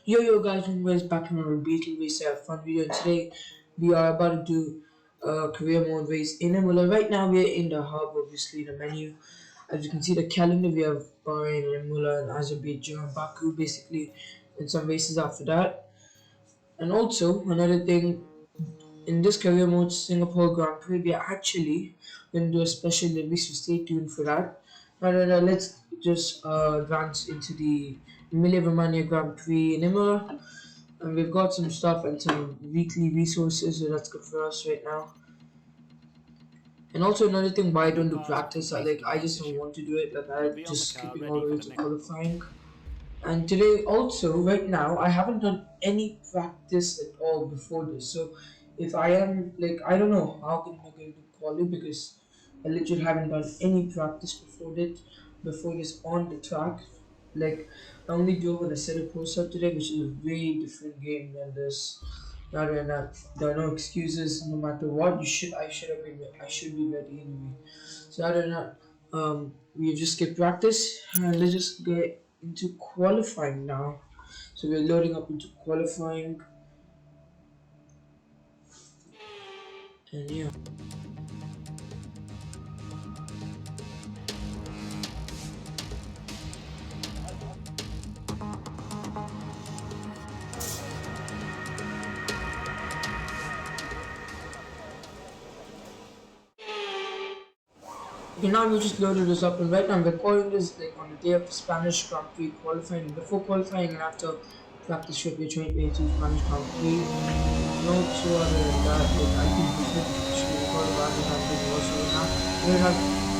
Yo guys, welcome back to another Beetle Race fun video. And today we are about to do a career mode race in Imola. Right now we are in the hub, obviously the menu. As you can see the calendar, we have Bahrain, Imola and Azerbaijan, Baku basically, and some races after that. And also another thing, in this career mode Singapore Grand Prix, we are actually going to do a special release, so stay tuned for that. Let's just advance into the Emilia Romagna Grand Prix in Imola. And we've got some stuff and some weekly resources, so that's good for us right now. And also another thing why I don't do practice, I just don't want to do it, like I just skipping all the way to qualifying. And today also, right now, I haven't done any practice at all before this. So if I am I don't know how am I going to qualify, because I literally haven't done any practice before this on the track. Like I only drove on a set of post up today, which is a very different game than this. Rather than that, there are no excuses. No matter what, I should be ready anyway. So other than that, we just get practice and let's just get into qualifying now. So we're loading up into qualifying, and yeah. Okay, now we just loaded this up, and right now I'm recording this on the day of the Spanish Grand Prix qualifying. Before qualifying and after practice trip, we're trying to into Spanish Grand Prix. No, so other than that, I think we should record about it happening also right now.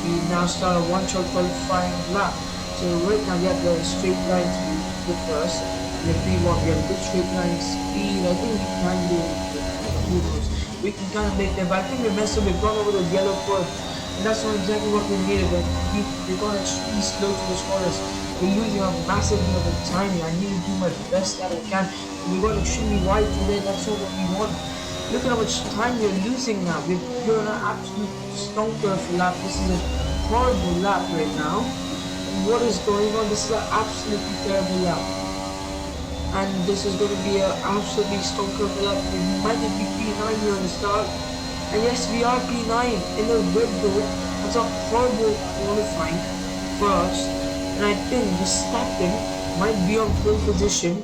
We now start a one-shot qualifying lap. So right now we have the straight line to be good for us. And if we want, we have a good straight line speed. I think we can do it. We can kind of make them, but I think we messed up. We've gone over the yellow curve. And that's not exactly what we needed. We're going extremely slow to the corners. We're losing a massive amount of time. I need to do my best that I can. We're going extremely wide today. That's not what we want. Look at how much time we're losing now. We're on an absolute stonker of a lap. This is a horrible lap right now. And what is going on? This is an absolutely terrible lap. And this is going to be an absolutely stonker of a lap. We might be behind here on the start. And yes, we are P9 in the Red Bull. That's a horrible qualifying for us. And I think Verstappen might be on pole position.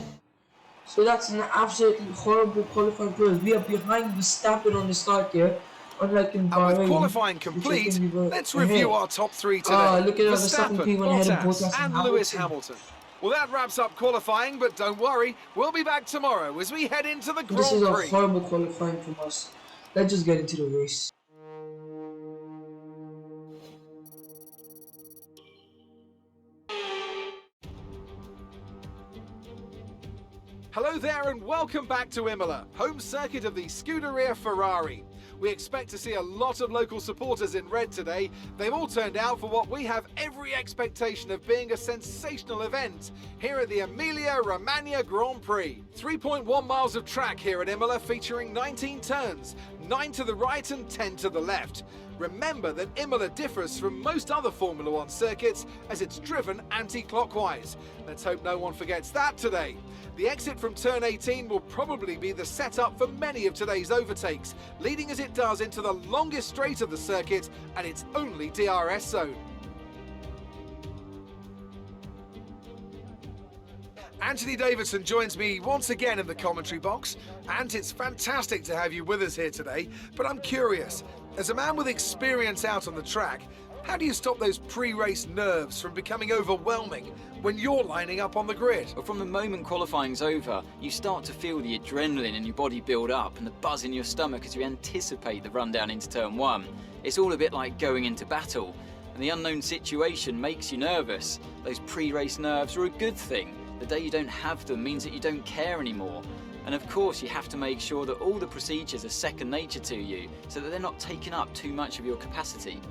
So that's an absolutely horrible qualifying for us. We are behind Verstappen on the start here. Unlike in Bahrain. And with qualifying complete, let's review our top three today. Look at Verstappen, Bottas, and Lewis Hamilton. Well, that wraps up qualifying, but don't worry, we'll be back tomorrow as we head into the Grand Prix. This is a horrible qualifying from us. Let's just get into the race. Hello there and welcome back to Imola, home circuit of the Scuderia Ferrari. We expect to see a lot of local supporters in red today. They've all turned out for what we have every expectation of being a sensational event here at the Emilia Romagna Grand Prix. 3.1 miles of track here at Imola, featuring 19 turns, 9 to the right and 10 to the left. Remember that Imola differs from most other Formula One circuits as it's driven anti-clockwise. Let's hope no one forgets that today. The exit from turn 18 will probably be the setup for many of today's overtakes, leading as it does into the longest straight of the circuit and its only DRS zone. Anthony Davidson joins me once again in the commentary box, and it's fantastic to have you with us here today, but I'm curious, as a man with experience out on the track, how do you stop those pre-race nerves from becoming overwhelming when you're lining up on the grid? Well, from the moment qualifying's over, you start to feel the adrenaline in your body build up and the buzz in your stomach as you anticipate the run down into turn 1. It's all a bit like going into battle, and the unknown situation makes you nervous. Those pre-race nerves are a good thing. The day you don't have them means that you don't care anymore. And of course, you have to make sure that all the procedures are second nature to you, so that they're not taking up too much of your capacity.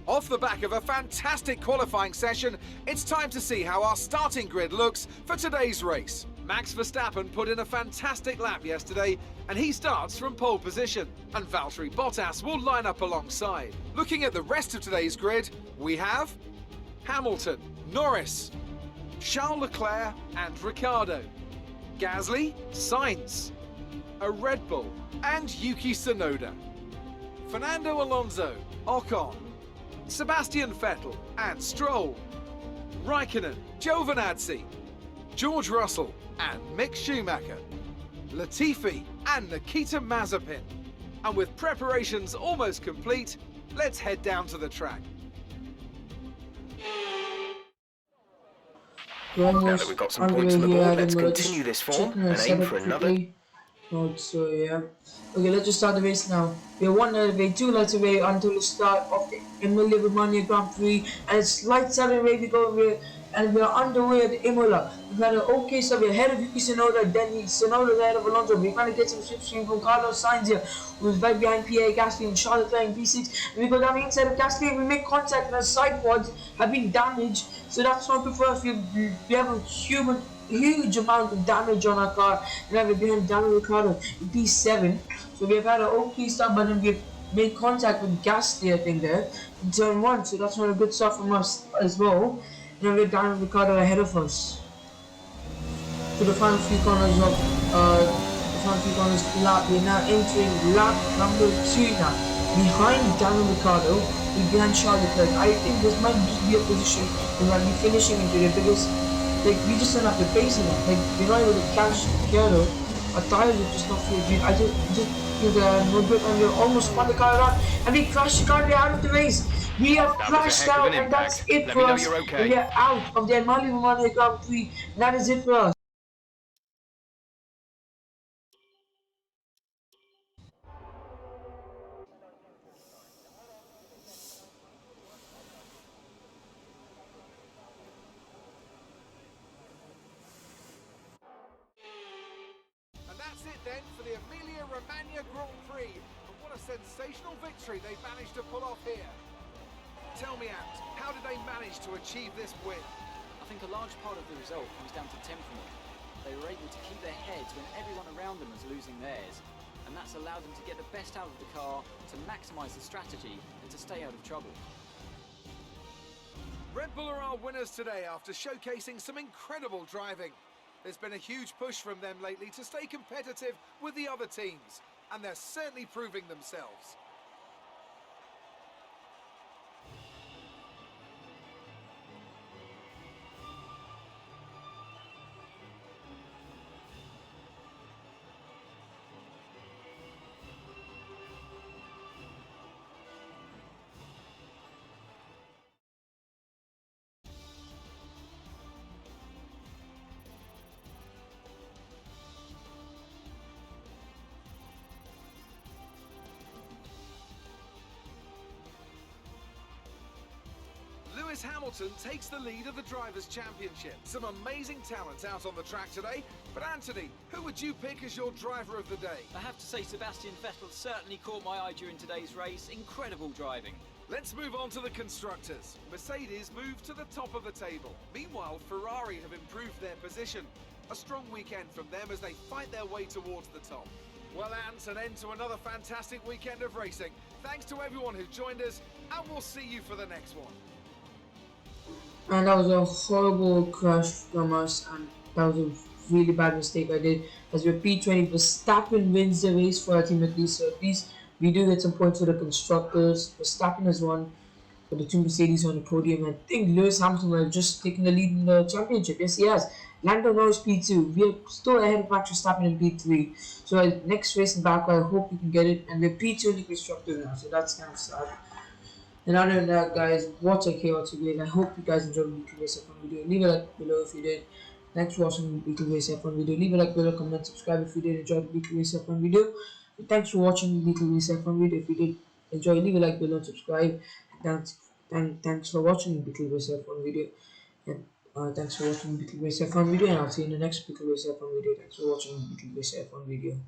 Off the back of a fantastic qualifying session, it's time to see how our starting grid looks for today's race. Max Verstappen put in a fantastic lap yesterday, and he starts from pole position. And Valtteri Bottas will line up alongside. Looking at the rest of today's grid, we have Hamilton, Norris, Charles Leclerc and Ricciardo. Gasly, Sainz, a Red Bull, and Yuki Tsunoda. Fernando Alonso, Ocon, Sebastian Vettel and Stroll, Raikkonen, Giovinazzi, George Russell and Mick Schumacher, Latifi and Nikita Mazepin. And with preparations almost complete, let's head down to the track. We're Now that almost we've got some underway points on the here board, at let's Imola. continue this Just form checking our and aim setup for another. quickly. Oh, so yeah. Okay, let's just start the race now. We are 1 minute away, 2 laps away until the start of the Imola Romagna Grand Prix, and it's lights out and ready to go. And we are underway at Imola. We've had an okay start. We're ahead of Yuki Tsunoda, then Tsunoda's ahead of Alonso. We're trying to get some slipstream from Carlos Sainz here, who's right behind Pierre Gasly and Charles Leclerc in P6. And we go down the inside of Gasly and we make contact, and our side pods have been damaged, so that's not good for us. We have a huge amount of damage on our car, and we're behind Daniel Ricciardo in P7. So we've had an okay start, but then we've made contact with Gasly, I think, there in turn 1. So that's not a good start from us as well. And then we've Daniel Ricciardo ahead of us. To the final few corners of lap. We're now entering lap number 2 now. Behind Daniel Ricciardo, we're behind Charles Leclerc. I think this might just be a position we might be finishing into the biggest. Like, we just don't have the pace enough. Like, we're not able to catch Ricciardo. Our tires are just not feel good. I just feel that no grip, and we're almost spun the car around, and we crashed the car. We're out of the race. We have crashed out, and that's it for us. And we are out of the Imola Romagna Grand Prix. And that is it for us. And that's it then for the Emilia Romagna Grand Prix. And what a sensational victory they managed to pull off here. Tell me, Ant, how did they manage to achieve this win? I think a large part of the result comes down to temperament. They were able to keep their heads when everyone around them was losing theirs, and that's allowed them to get the best out of the car, to maximise the strategy, and to stay out of trouble. Red Bull are our winners today after showcasing some incredible driving. There's been a huge push from them lately to stay competitive with the other teams, and they're certainly proving themselves. Lewis Hamilton takes the lead of the Drivers' Championship. Some amazing talent out on the track today. But Anthony, who would you pick as your driver of the day? I have to say Sebastian Vettel certainly caught my eye during today's race. Incredible driving. Let's move on to the constructors. Mercedes moved to the top of the table. Meanwhile, Ferrari have improved their position. A strong weekend from them as they fight their way towards the top. Well, Ant, an end to another fantastic weekend of racing. Thanks to everyone who joined us, and we'll see you for the next one. And that was a horrible crash from us, and that was a really bad mistake I did. As we're P20, Verstappen wins the race for our team at least, so at least we do get some points for the constructors. Verstappen has won for the two Mercedes on the podium. I think Lewis Hamilton will have just taken the lead in the championship. Yes, he has. Lando Norris P2. We are still ahead of Max Verstappen in P3. So next race back, I hope we can get it. And we're P2 in the constructors now, so that's kind of sad. And other than that, guys, what a chaotic week. I hope you guys enjoyed the weekly race F1 video. Leave a like below if you did. Thanks for watching the weekly race F1 video. Leave a like below, comment, subscribe if you did enjoy the weekly race F1 video. And thanks for watching the weekly race F1 video. If you did enjoy, leave a like below and subscribe. Thanks for watching the weekly race F1 video. And thanks for watching the weekly race F1 video. And I'll see you in the next weekly race F1 video. Thanks for watching the weekly race F1 video.